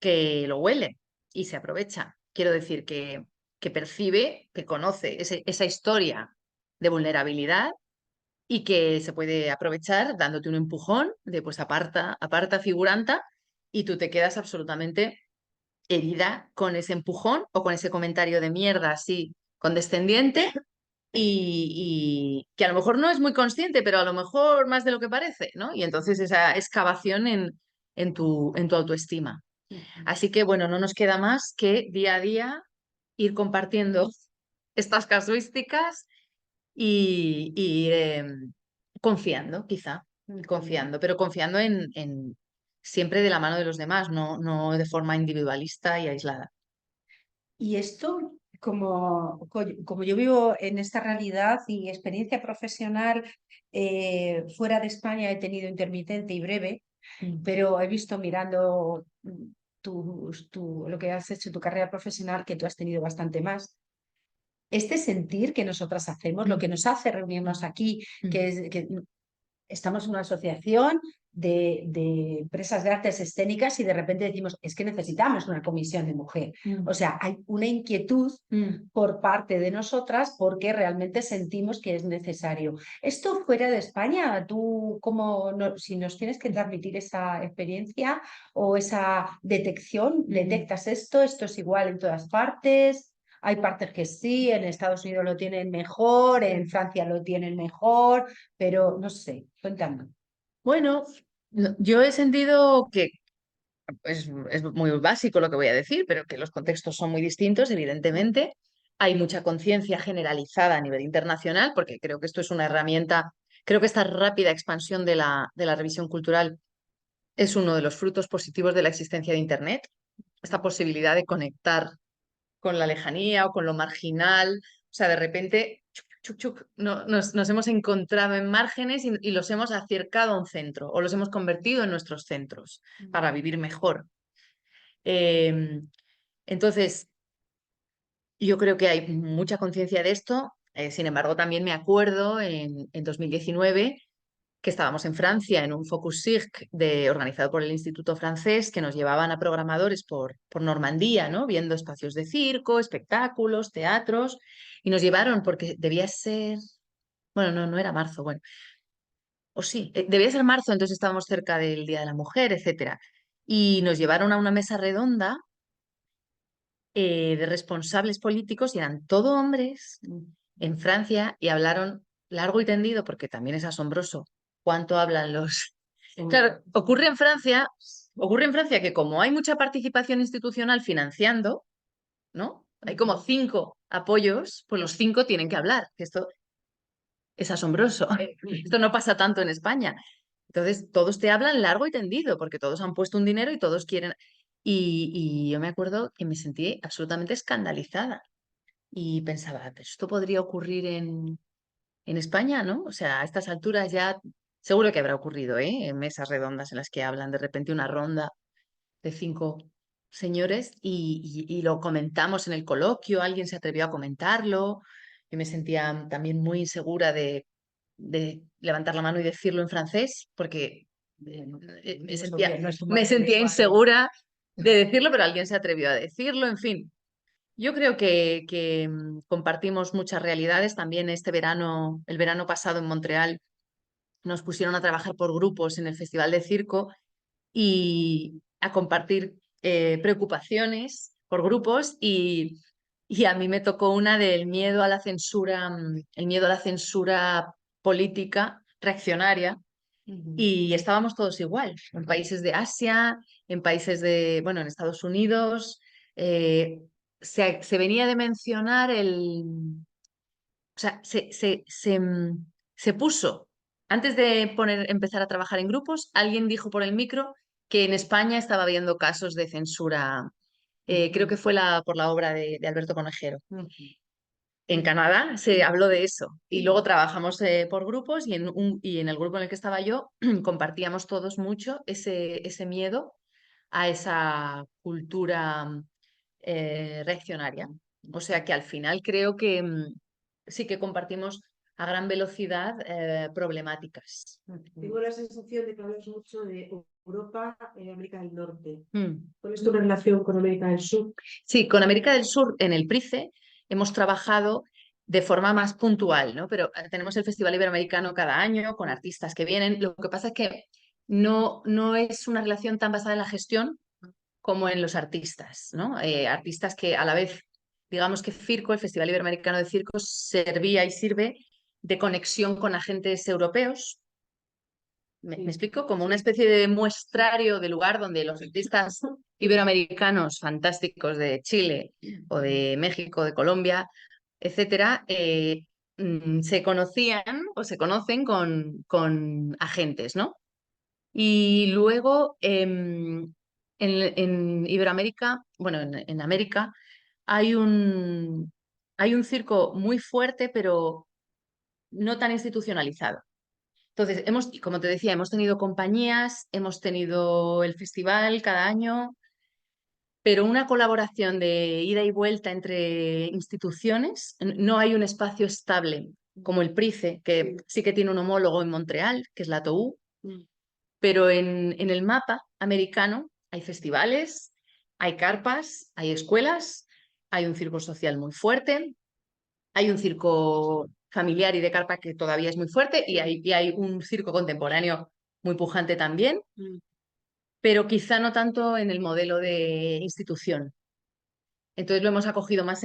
que lo huele y se aprovecha. Quiero decir que percibe, que conoce esa historia de vulnerabilidad y que se puede aprovechar dándote un empujón de pues aparta figuranta, y tú te quedas absolutamente herida con ese empujón o con ese comentario de mierda así condescendiente y que a lo mejor no es muy consciente, pero a lo mejor más de lo que parece, ¿no? Y entonces esa excavación en tu autoestima. Así que, bueno, no nos queda más que día a día ir compartiendo estas casuísticas y ir confiando, quizá, confiando, pero confiando en siempre de la mano de los demás, no de forma individualista y aislada. Y esto, como yo vivo en esta realidad y experiencia profesional fuera de España he tenido intermitente y breve, pero he visto mirando lo que has hecho, tu carrera profesional, que tú has tenido bastante más. Este sentir que nosotras hacemos, lo que nos hace reunirnos aquí, que es que estamos en una asociación de empresas de artes escénicas y de repente decimos, es que necesitamos una comisión de mujer. O sea, hay una inquietud por parte de nosotras porque realmente sentimos que es necesario. Esto fuera de España, tú si nos tienes que transmitir esa experiencia o esa detección, detectas esto es igual en todas partes. Hay partes que sí, en Estados Unidos lo tienen mejor, en Francia lo tienen mejor, pero no sé, cuéntame. Bueno, yo he sentido que es muy básico lo que voy a decir, pero que los contextos son muy distintos, evidentemente. Hay mucha conciencia generalizada a nivel internacional, porque creo que esto es una herramienta, creo que esta rápida expansión de la revisión cultural es uno de los frutos positivos de la existencia de Internet, esta posibilidad de conectar con la lejanía o con lo marginal, o sea, de repente nos hemos encontrado en márgenes y los hemos acercado a un centro o los hemos convertido en nuestros centros para vivir mejor. Entonces, yo creo que hay mucha conciencia de esto. Sin embargo, también me acuerdo en 2019 que estábamos en Francia en un Focus Cirque organizado por el Instituto Francés, que nos llevaban a programadores por Normandía, ¿no? Viendo espacios de circo, espectáculos, teatros, y nos llevaron porque debía ser, bueno, no era marzo, bueno, o sí, debía ser marzo, entonces estábamos cerca del Día de la Mujer, etcétera. Y nos llevaron a una mesa redonda de responsables políticos y eran todo hombres en Francia y hablaron largo y tendido, porque también es asombroso cuánto hablan los... Claro, ocurre en Francia que como hay mucha participación institucional financiando, ¿no? Hay como 5 apoyos, pues los 5 tienen que hablar, que esto es asombroso. Esto no pasa tanto en España. Entonces, todos te hablan largo y tendido, porque todos han puesto un dinero y todos quieren... Y yo me acuerdo que me sentí absolutamente escandalizada y pensaba, pero esto podría ocurrir en España, ¿no? O sea, a estas alturas ya seguro que habrá ocurrido, ¿eh? En mesas redondas en las que hablan de repente una ronda de 5 señores y lo comentamos en el coloquio, alguien se atrevió a comentarlo. Yo me sentía también muy insegura de levantar la mano y decirlo en francés, porque me sentía insegura de decirlo, pero alguien se atrevió a decirlo, en fin. Yo creo que compartimos muchas realidades. También este verano, el verano pasado en Montreal, nos pusieron a trabajar por grupos en el Festival de Circo y a compartir preocupaciones por grupos y a mí me tocó una del miedo a la censura, el miedo a la censura política reaccionaria y estábamos todos igual, en países de Asia, en países de, bueno, en Estados Unidos. Se venía de mencionar o sea, se puso, antes de empezar a trabajar en grupos, alguien dijo por el micro que en España estaba habiendo casos de censura, creo que fue por la obra de Alberto Conejero. En Canadá se habló de eso y luego trabajamos por grupos y en el grupo en el que estaba yo compartíamos todos mucho ese miedo a esa cultura reaccionaria. O sea que al final creo que sí que compartimos a gran velocidad problemáticas. Tengo la sensación de que hablas mucho de Europa y América del Norte. Mm. ¿Cuál es tu relación con América del Sur? Sí, con América del Sur en el PRICE hemos trabajado de forma más puntual, ¿no? Pero tenemos el Festival Iberoamericano cada año con artistas que vienen. Lo que pasa es que no es una relación tan basada en la gestión como en los artistas, ¿no? Artistas que a la vez digamos que Circo, el Festival Iberoamericano de Circo, servía y sirve de conexión con agentes europeos. ¿Me explico? Como una especie de muestrario de lugar donde los artistas iberoamericanos fantásticos de Chile o de México, de Colombia, etcétera, se conocían o se conocen con agentes, ¿no? Y luego en Iberoamérica, bueno, en América, hay hay un circo muy fuerte, pero no tan institucionalizado. Entonces, como te decía, hemos tenido compañías, hemos tenido el festival cada año, pero una colaboración de ida y vuelta entre instituciones, no hay un espacio estable como el PRICE, que sí que tiene un homólogo en Montreal, que es la TOU, pero en el mapa americano hay festivales, hay carpas, hay escuelas, hay un circo social muy fuerte, hay un circo familiar y de carpa que todavía es muy fuerte y hay un circo contemporáneo muy pujante también, pero quizá no tanto en el modelo de institución. Entonces lo hemos acogido más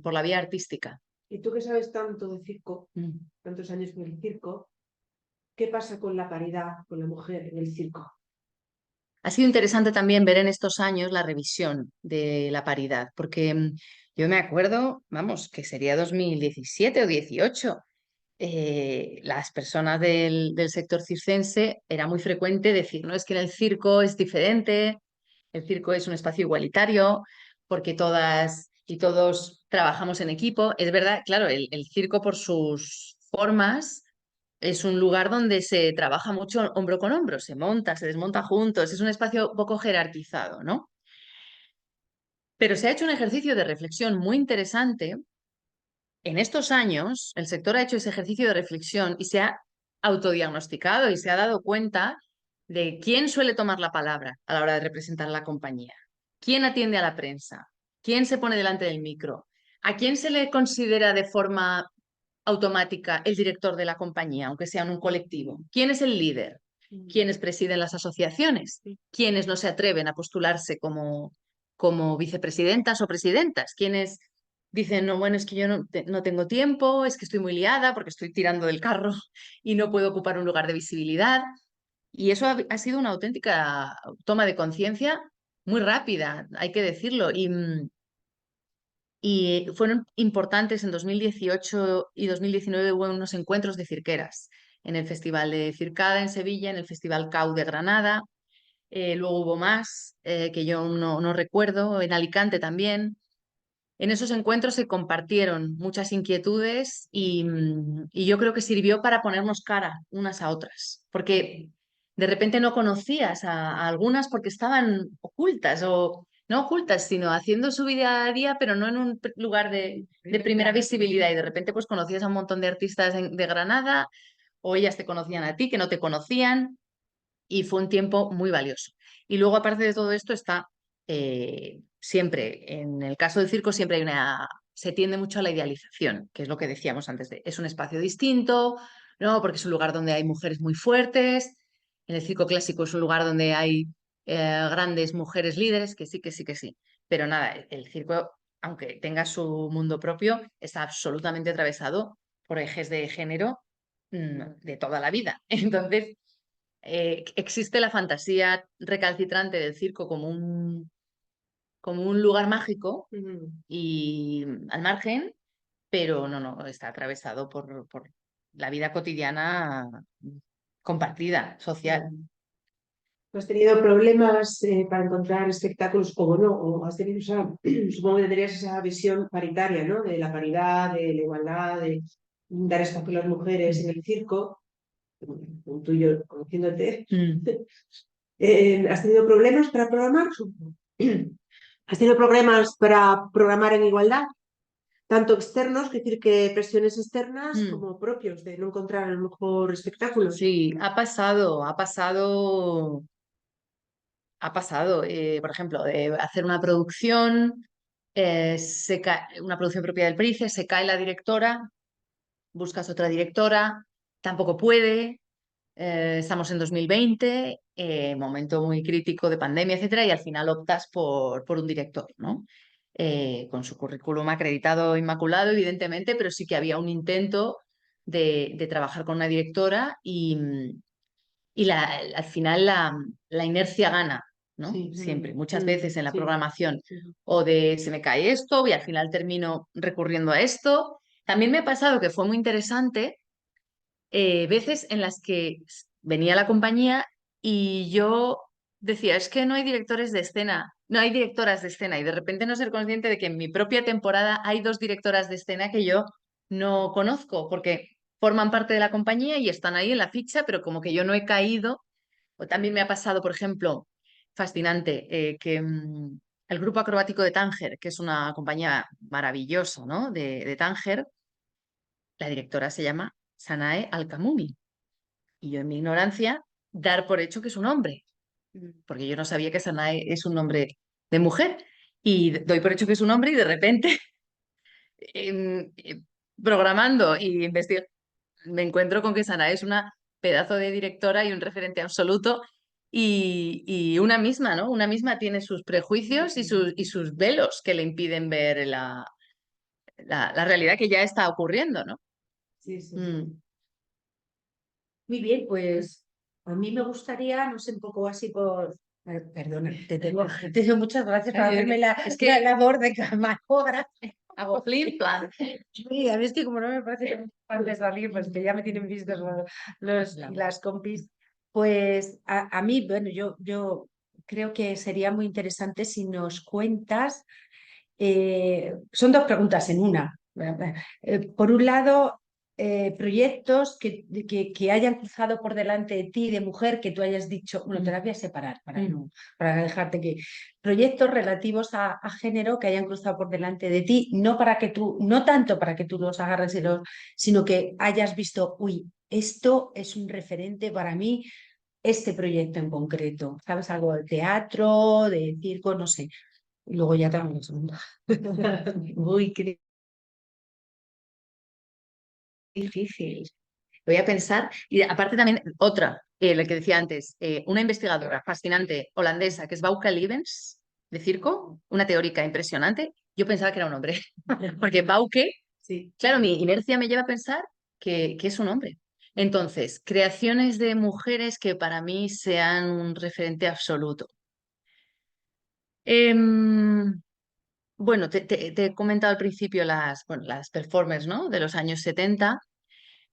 por la vía artística. Y tú que sabes tanto de circo, tantos años en el circo, ¿qué pasa con la paridad, con la mujer en el circo? Ha sido interesante también ver en estos años la revisión de la paridad, porque yo me acuerdo, vamos, que sería 2017 o 18. Las personas del sector circense era muy frecuente decir, no, es que en el circo es diferente, el circo es un espacio igualitario, porque todas y todos trabajamos en equipo. Es verdad, claro, el circo por sus formas es un lugar donde se trabaja mucho hombro con hombro, se monta, se desmonta juntos, es un espacio poco jerarquizado, ¿no? Pero se ha hecho un ejercicio de reflexión muy interesante. En estos años, el sector ha hecho ese ejercicio de reflexión y se ha autodiagnosticado y se ha dado cuenta de quién suele tomar la palabra a la hora de representar a la compañía, quién atiende a la prensa, quién se pone delante del micro, a quién se le considera de forma automática el director de la compañía, aunque sea en un colectivo, quién es el líder, quiénes presiden las asociaciones, quiénes no se atreven a postularse como vicepresidentas o presidentas, quiénes dicen, no, bueno, es que yo no tengo tiempo, es que estoy muy liada porque estoy tirando del carro y no puedo ocupar un lugar de visibilidad. Y eso ha sido una auténtica toma de conciencia muy rápida, hay que decirlo. Y fueron importantes en 2018 y 2019 hubo unos encuentros de cirqueras en el Festival de Circada en Sevilla, en el Festival CAU de Granada. Luego hubo más que yo no recuerdo, en Alicante también. En esos encuentros se compartieron muchas inquietudes y yo creo que sirvió para ponernos cara unas a otras, porque de repente no conocías a algunas porque estaban ocultas o no ocultas, sino haciendo su vida a día, pero no en un lugar de primera visibilidad y de repente pues conocías a un montón de artistas de Granada o ellas te conocían a ti que no te conocían y fue un tiempo muy valioso. Y luego, aparte de todo esto, está siempre, en el caso del circo, siempre se tiende mucho a la idealización, que es lo que decíamos antes es un espacio distinto, ¿no? Porque es un lugar donde hay mujeres muy fuertes, en el circo clásico es un lugar donde hay grandes mujeres líderes, que sí, que sí, que sí. Pero nada, el circo, aunque tenga su mundo propio, está absolutamente atravesado por ejes de género de toda la vida. Entonces, existe la fantasía recalcitrante del circo como un lugar mágico y al margen, pero no, está atravesado por la vida cotidiana compartida, social. ¿Has tenido problemas para encontrar espectáculos como no? ¿O has tenido supongo que tendrías esa visión paritaria, ¿no? De la paridad, de la igualdad, de dar espacio a las mujeres en el circo, tú y yo conociéndote. ¿Has tenido problemas para programar? ¿Has tenido problemas para programar en igualdad? Tanto externos, es decir, que presiones externas, como propios, de no encontrar el mejor espectáculo. Sí, ha pasado. Por ejemplo, de hacer una producción, una producción propia del PRICE, se cae la directora, buscas otra directora, tampoco puede. Estamos en 2020, momento muy crítico de pandemia, etcétera, y al final optas por un director, ¿no? con su currículum acreditado inmaculado, evidentemente, pero sí que había un intento de trabajar con una directora y al final la inercia gana, ¿no? Sí, Siempre, muchas veces en la sí. programación, o de se me cae esto y al final termino recurriendo a esto. También me ha pasado que fue muy interesante veces en las que venía la compañía y yo decía, es que no hay directores de escena, no hay directoras de escena, y de repente no ser consciente de que en mi propia temporada hay 2 directoras de escena que yo no conozco, porque forman parte de la compañía y están ahí en la ficha, pero como que yo no he caído. O también me ha pasado, por ejemplo, fascinante, que el grupo acrobático de Tánger, que es una compañía maravillosa, ¿no? De Tánger, la directora se llama Sanae Alkamumi. Y yo en mi ignorancia, dar por hecho que es un hombre, porque yo no sabía que Sanae es un nombre de mujer. Y doy por hecho que es un hombre y de repente, em, em, programando y investigando, me encuentro con que Sanae es una pedazo de directora y un referente absoluto. Y una misma, ¿no? Una misma tiene sus prejuicios y sus velos que le impiden ver la realidad que ya está ocurriendo, ¿no? Sí, sí, sí. Mm. Muy bien, pues a mí me gustaría, no sé, un poco así por... Perdona, te tengo muchas gracias por hacerme Es que la labor de camarógrafa. hago flip plan. Sí, a mí es que como no me parece antes salir, pues que ya me tienen vistos las compis, pues a mí, bueno, yo creo que sería muy interesante si nos cuentas, son dos preguntas en una. Por un lado, proyectos que hayan cruzado por delante de ti, de mujer, que tú hayas dicho, bueno, te las voy a separar para dejarte que... Proyectos relativos a género que hayan cruzado por delante de ti, no para que tú, no tanto para que tú los agarres sino que hayas visto, uy, esto es un referente para mí, este proyecto en concreto. ¿Sabes? Algo de teatro, de circo, no sé. Y luego ya te hago la segunda. Uy, qué difícil. Voy a pensar. Y aparte también otra, la que decía antes, una investigadora fascinante holandesa que es Bauke Levens, de circo, una teórica impresionante. Yo pensaba que era un hombre, porque Bauke, Sí. claro, mi inercia me lleva a pensar que es un hombre. Entonces, creaciones de mujeres que para mí sean un referente absoluto. Em, bueno, te he comentado al principio las performers, ¿no? De los años 70.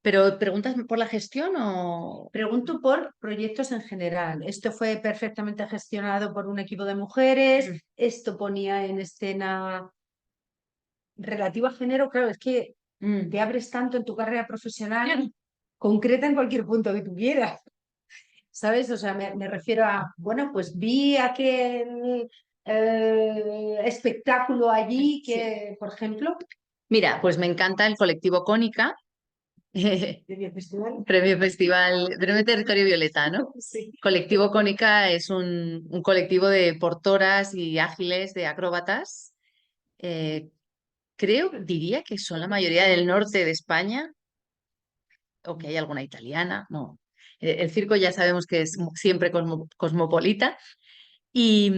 Pero ¿preguntas por la gestión o...? Pregunto por proyectos en general. Esto fue perfectamente gestionado por un equipo de mujeres. Esto ponía en escena relativo a género. Claro, es que te abres tanto en tu carrera profesional, concreta en cualquier punto que tú quieras. ¿Sabes? O sea, me refiero a, bueno, pues vi aquel espectáculo allí que, por ejemplo, Mira, pues me encanta el colectivo Cónica, Premio Festival. Premio Territorio Violeta, ¿no? Sí. Colectivo Cónica es un colectivo de portoras y ágiles de acróbatas. Diría que son la mayoría del norte de España, o que hay alguna italiana, no. El circo ya sabemos que es siempre cosmopolita y,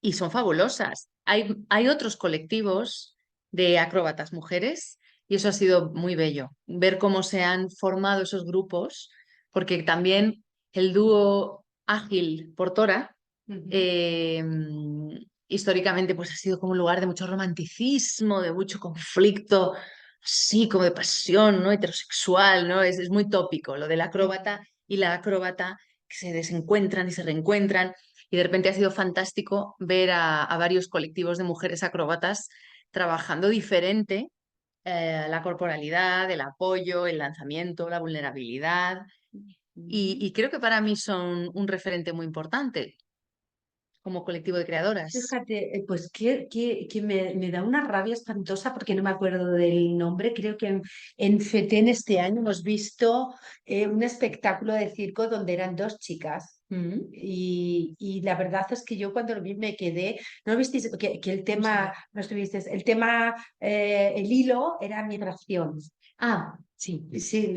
y son fabulosas. Hay otros colectivos de acróbatas mujeres y eso ha sido muy bello, ver cómo se han formado esos grupos, porque también el dúo ágil Portora eh, históricamente pues ha sido como un lugar de mucho romanticismo, de mucho conflicto, así como de pasión, ¿no? Heterosexual, ¿no? Es muy tópico lo del acróbata y la acróbata que se desencuentran y se reencuentran. Y de repente ha sido fantástico ver a varios colectivos de mujeres acróbatas trabajando diferente la corporalidad, el apoyo, el lanzamiento, la vulnerabilidad. Y creo que para mí son un referente muy importante como colectivo de creadoras. fíjate, pues que me da una rabia espantosa porque no me acuerdo del nombre. Creo que en FETEN este año hemos visto un espectáculo de circo donde eran dos chicas. Y la verdad es que yo cuando lo vi me quedé, ¿no visteis que el tema, no estuvisteis, el tema, el hilo era migración? Ah, sí. Sí,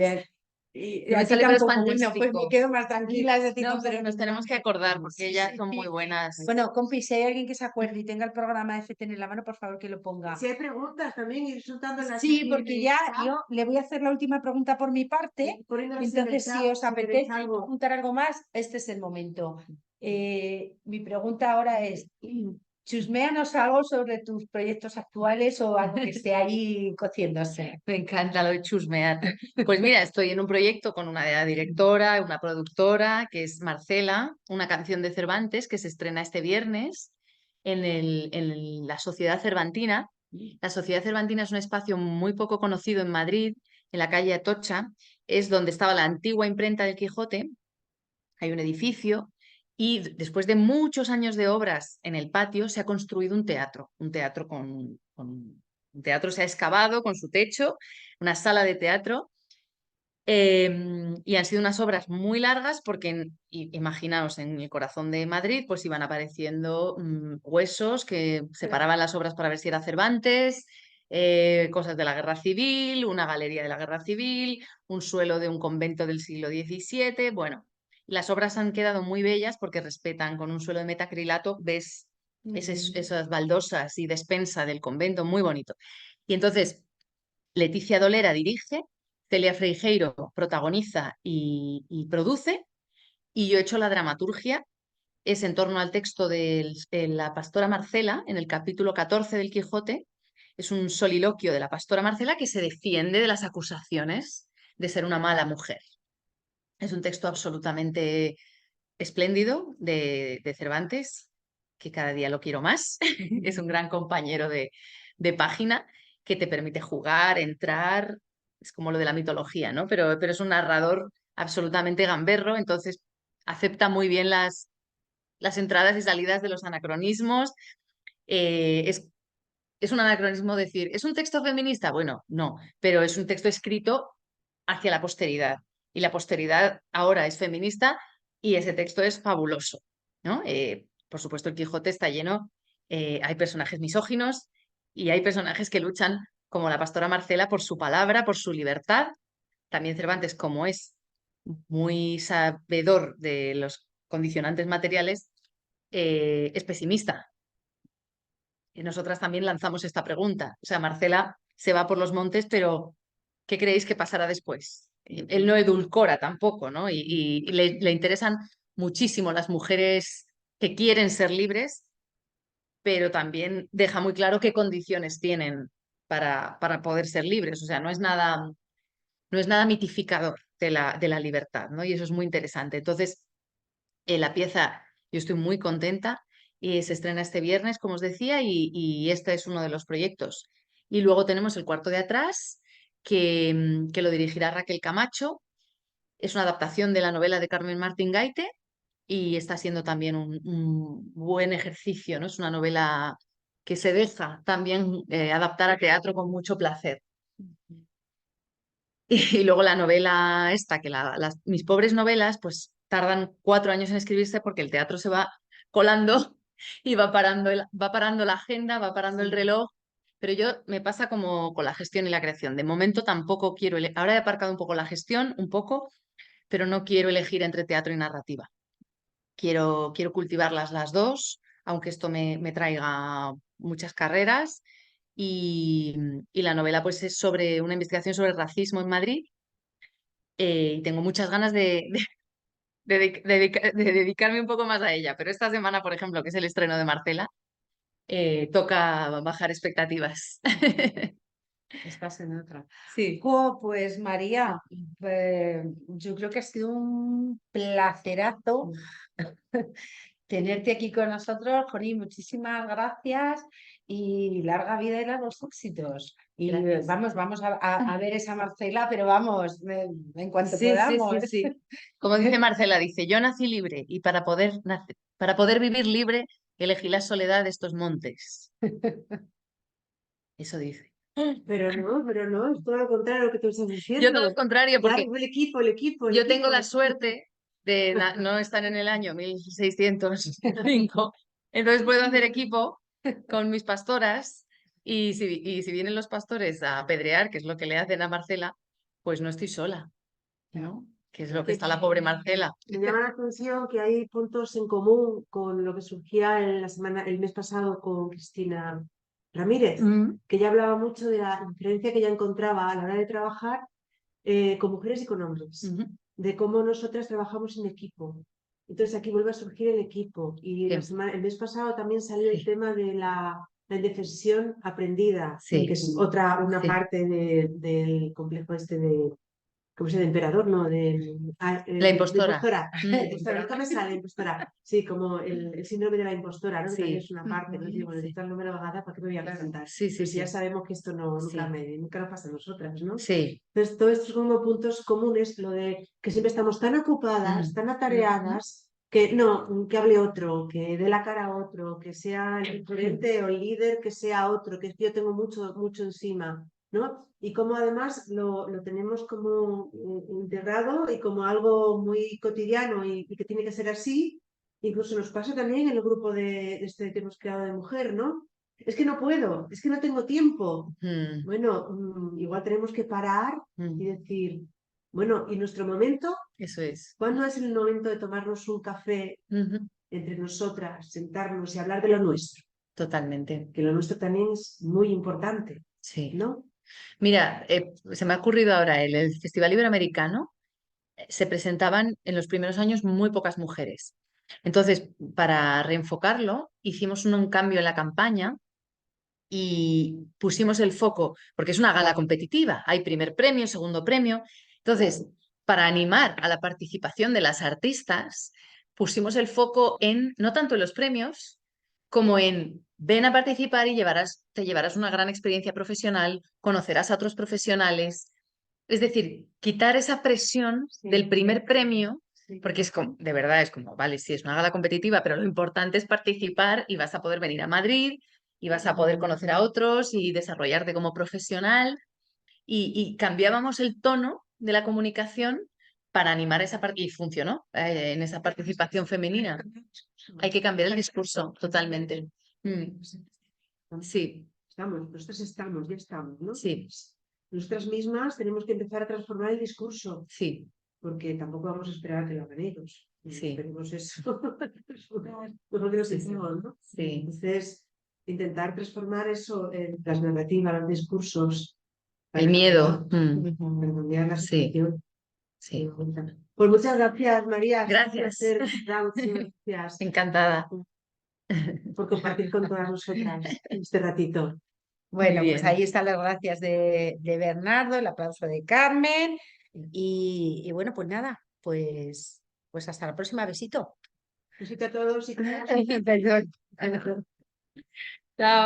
Y No me a ti sale, pero es tampoco. Bueno, pues me fantástico. quedo más tranquila. Es decir, No, no, pero nos tenemos que acordar porque Sí, ellas sí, son sí. muy buenas. Bueno, compi, si hay alguien que se acuerde y tenga el programa de FT en la mano, por favor que lo ponga. Si hay preguntas también, ir soltándolas. Sí, porque ya yo le voy a hacer la última pregunta por mi parte. Poniéndolas en el Entonces, si chat, os si queréis apetece algo. preguntar algo más, este es el momento. Mi pregunta ahora es, chusméanos algo sobre tus proyectos actuales o algo que esté ahí cociéndose. Me encanta lo de chusmear. Pues mira, estoy en un proyecto con una directora, una productora, que es Marcela, una canción de Cervantes que se estrena este viernes en la Sociedad Cervantina. La Sociedad Cervantina es un espacio muy poco conocido en Madrid, en la calle Atocha. Es donde estaba la antigua imprenta del Quijote. Hay un edificio y después de muchos años de obras en el patio se ha construido un teatro un teatro se ha excavado con su techo, una sala de teatro. Y han sido unas obras muy largas porque, imaginaos, en el corazón de Madrid pues iban apareciendo huesos que separaban las obras para ver si era Cervantes, cosas de la Guerra Civil, una galería de la Guerra Civil, un suelo de un convento del siglo XVII. Bueno, las obras han quedado muy bellas porque respetan con un suelo de metacrilato, ves esas baldosas y despensa del convento, muy bonito. Y entonces Leticia Dolera dirige, Celia Freijeiro protagoniza y produce, y yo he hecho la dramaturgia. Es en torno al texto de la pastora Marcela, en el capítulo 14 del Quijote. Es un soliloquio de la pastora Marcela que se defiende de las acusaciones de ser una mala mujer. Es un texto absolutamente espléndido de Cervantes, que cada día lo quiero más. Es un gran compañero de página que te permite jugar, entrar. Es como lo de la mitología, ¿no? Pero es un narrador absolutamente gamberro, entonces acepta muy bien las entradas y salidas de los anacronismos. Es un anacronismo decir, ¿es un texto feminista? Bueno, no, pero es un texto escrito hacia la posteridad. Y la posteridad ahora es feminista y ese texto es fabuloso, ¿no? Por supuesto, el Quijote está lleno, hay personajes misóginos y hay personajes que luchan, como la pastora Marcela, por su palabra, por su libertad. También Cervantes, como es muy sabedor de los condicionantes materiales, es pesimista. Y nosotras también lanzamos esta pregunta. O sea, Marcela se va por los montes, pero ¿qué creéis que pasará después? Él no edulcora tampoco, ¿no? Y le interesan muchísimo las mujeres que quieren ser libres, pero también deja muy claro qué condiciones tienen para poder ser libres. O sea, no es nada mitificador de la libertad, ¿no? Y eso es muy interesante. Entonces, la pieza, yo estoy muy contenta y se estrena este viernes, como os decía, y este es uno de los proyectos. Y luego tenemos el cuarto de atrás, que lo dirigirá Raquel Camacho. Es una adaptación de la novela de Carmen Martín Gaite y está siendo también un buen ejercicio, ¿no? Es una novela que se deja también adaptar a teatro con mucho placer. Y luego la novela esta, que mis pobres novelas, pues tardan 4 años en escribirse porque el teatro se va colando y va parando la agenda, va parando el reloj. Pero yo me pasa como con la gestión y la creación. De momento tampoco quiero, ahora he aparcado un poco la gestión, un poco, pero no quiero elegir entre teatro y narrativa. Quiero cultivarlas las dos, aunque esto me traiga muchas carreras. Y la novela pues es sobre una investigación sobre el racismo en Madrid, y tengo muchas ganas de dedicarme un poco más a ella. Pero esta semana, por ejemplo, que es el estreno de Marcela, toca bajar expectativas. Estás en otra. Sí. Pues María, yo creo que ha sido un placerazo tenerte aquí con nosotros, Connie. Muchísimas gracias y larga vida y largos éxitos. Y Gracias. vamos a ver esa Marcela, pero vamos, en cuanto Sí, sí, podamos. sí, sí. Como dice Marcela, dice, yo nací libre y para poder vivir libre elegí la soledad de estos montes. Eso dice. Pero no, es todo lo contrario a lo que tú estás Yo diciendo. todo lo contrario, porque Ya, el equipo. yo tengo la suerte de no estar en el año 1605, entonces puedo hacer equipo con mis pastoras y si vienen los pastores a apedrear, que es lo que le hacen a Marcela, pues no estoy sola. ¿no? Que es lo que está la pobre Marcela. Me llama la atención que hay puntos en común con lo que surgía el mes pasado con Cristina Ramírez, que ella hablaba mucho de la diferencia que ella encontraba a la hora de trabajar con mujeres y con hombres, de cómo nosotras trabajamos en equipo. Entonces aquí vuelve a surgir el equipo y el mes pasado también salió el tema de la indefensión aprendida, que es una parte del complejo este de, ¿cómo se llama? Emperador, ¿no? La impostora. Impostora, nunca me sale impostora. Sí, como el síndrome de la impostora, ¿no? Que también es una parte, ¿no? Digo, bueno, si está el número de vegada, ¿para qué me voy a presentar? Sí, Pero si ya sabemos que esto nunca nos pasa a nosotras, ¿no? Sí. Entonces, todos estos como puntos comunes, lo de que siempre estamos tan ocupadas, tan atareadas, que no, que hable otro, que dé la cara a otro, que sea el gerente o el líder, que sea otro, que yo tengo mucho encima, ¿no? Y como además lo tenemos como integrado y como algo muy cotidiano y que tiene que ser así. Incluso nos pasa también en el grupo de este que hemos creado de mujer, ¿no? Es que no puedo, es que no tengo tiempo. Bueno, igual tenemos que parar y decir, bueno, ¿y nuestro momento? Eso es. ¿Cuándo es el momento de tomarnos un café entre nosotras, sentarnos y hablar de lo nuestro? Totalmente. Que lo nuestro también es muy importante, Sí. ¿no? Mira, se me ha ocurrido ahora, en el Festival Iberoamericano se presentaban en los primeros años muy pocas mujeres. Entonces, para reenfocarlo, hicimos un cambio en la campaña y pusimos el foco, porque es una gala competitiva, hay primer premio, segundo premio. Entonces, para animar a la participación de las artistas, pusimos el foco en, no tanto en los premios, como en ven a participar y te llevarás una gran experiencia profesional, conocerás a otros profesionales. Es decir, quitar esa presión del primer premio, porque es como, de verdad, es como, vale, sí, es una gala competitiva, pero lo importante es participar y vas a poder venir a Madrid y vas a poder conocer a otros y desarrollarte como profesional. Y cambiábamos el tono de la comunicación para animar esa parte, y funcionó en esa participación femenina. Hay que cambiar el discurso totalmente. Sí. Ya estamos, ¿no? Sí. Nosotras mismas tenemos que empezar a transformar el discurso. Sí. Porque tampoco vamos a esperar a que lo hagan ellos. Sí. Esperemos eso. Mejor que lo hicimos, ¿no? Sí. Entonces, intentar transformar eso en las narrativas, los discursos. El miedo. Para cambiar la situación. Sí. Pues muchas gracias, María. Gracias. Gracias. Encantada. Por compartir con todas nosotras este ratito. Bueno, pues ahí están las gracias de Bernardo, el aplauso de Carmen y bueno, pues nada, pues hasta la próxima, besito. Besito a todos y Perdón. Chao.